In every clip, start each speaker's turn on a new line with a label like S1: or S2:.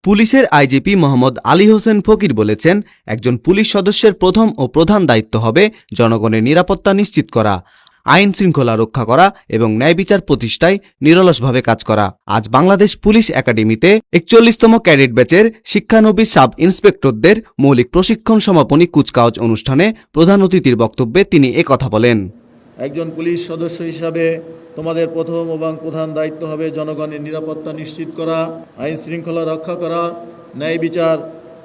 S1: পুলিশের আইজিপি মোহাম্মদ আলী হোসেন ফকির বলেছেন, একজন পুলিশ সদস্যের প্রথম ও প্রধান দায়িত্ব হবে জনগণের নিরাপত্তা নিশ্চিত করা, আইন শৃঙ্খলা রক্ষা করা এবং ন্যায় বিচার প্রতিষ্ঠায় নিরলসভাবে কাজ করা। আজ বাংলাদেশ পুলিশ একাডেমিতে ৪১তম ক্যাডেট ব্যাচের শিক্ষানবিশ সাব ইন্সপেক্টরদের মৌলিক প্রশিক্ষণ সমাপনী কুচকাওয়াজ অনুষ্ঠানে প্রধান অতিথির বক্তব্যে তিনি একথা বলেন।
S2: একজন পুলিশ সদস্য হিসাবে তোমাদের প্রথম এবং প্রধান দায়িত্ব হবে জনগণের নিরাপত্তা নিশ্চিত করা, আইন শৃঙ্খলা রক্ষা করা, ন্যায় বিচার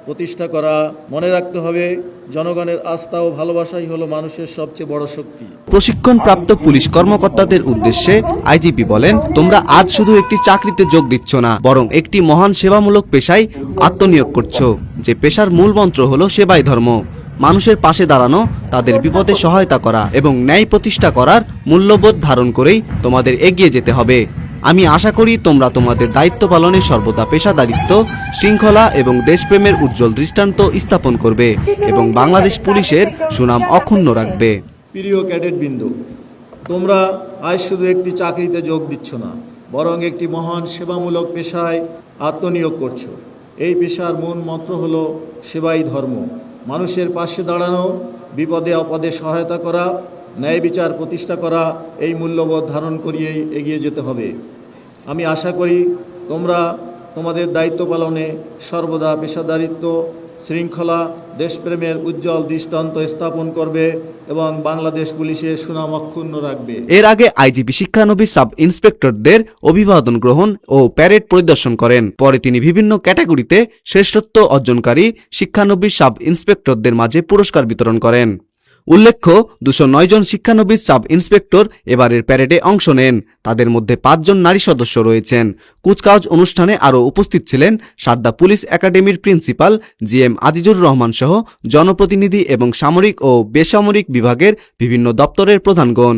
S2: প্রতিষ্ঠা করা। মনে রাখতে হবে, জনগণের আস্থা ও ভালোবাসাই হলো মানুষের সবচেয়ে বড় শক্তি।
S1: প্রশিক্ষণপ্রাপ্ত পুলিশ কর্মকর্তাদের উদ্দেশ্যে আইজিপি বলেন, তোমরা আজ শুধু একটি চাকরিতে যোগ দিচ্ছ না, বরং একটি মহান সেবামূলক পেশায় আত্মনিয়োগ করছো, যে পেশার মূল মন্ত্র হলো সেবাই ধর্ম। মানুষের পাশে দাঁড়ানো, তাদের বিপদে সহায়তা করা এবং ন্যায় প্রতিষ্ঠা করার মূল্যবোধ ধারণ করেই তোমাদের এগিয়ে যেতে হবে। আমি আশা করি তোমরা তোমাদের দায়িত্ব পালনে সর্বদা পেশাদারিত্ব, শৃঙ্খলা এবং দেশপ্রেমের উজ্জ্বল দৃষ্টান্ত স্থাপন করবে এবং বাংলাদেশ পুলিশের সুনাম অক্ষুণ্ণ রাখবে।
S2: প্রিয় ক্যাডেট বিন্দু, তোমরা আজ শুধু একটি চাকরিতে যোগ দিচ্ছ না, বরং একটি মহান সেবামূলক পেশায় আত্মনিয়োগ করছো। এই পেশার মূল মন্ত্র হলো সেবাই ধর্ম। মানুষের পাশে দাঁড়ানো, বিপদে আপদে সহায়তা করা, ন্যায় বিচার প্রতিষ্ঠা করা, এই মূল্যবোধ ধারণ করিয়েই এগিয়ে যেতে হবে। আমি আশা করি তোমরা তোমাদের দায়িত্ব পালনে সর্বদা পেশাদারিত্ব, শৃঙ্খলা, দেশপ্রেমের উজ্জ্বল দৃষ্টান্ত স্থাপন করবে এবং বাংলাদেশ পুলিশের সুনাম অক্ষুণ্ণ রাখবে।
S1: এর আগে আইজিপি শিক্ষানবিশ সাব ইন্সপেক্টরদের অভিবাদন গ্রহণ ও প্যারেড পরিদর্শন করেন। পরে তিনি বিভিন্ন ক্যাটাগরিতে শ্রেষ্ঠত্ব অর্জনকারী শিক্ষানবিশ সাব ইন্সপেক্টরদের মাঝে পুরস্কার বিতরণ করেন। উল্লেখ্য, 209 জন শিক্ষানবিশ সাব ইন্সপেক্টর এবারের প্যারেডে অংশ নেন। তাদের মধ্যে 5 জন নারী সদস্য রয়েছেন। কুচকাওয়াজ অনুষ্ঠানে আরও উপস্থিত ছিলেন সারদা পুলিশ একাডেমির প্রিন্সিপাল জিএম আজিজুর রহমান সহ জনপ্রতিনিধি এবং সামরিক ও বেসামরিক বিভাগের বিভিন্ন দপ্তরের প্রধানগণ।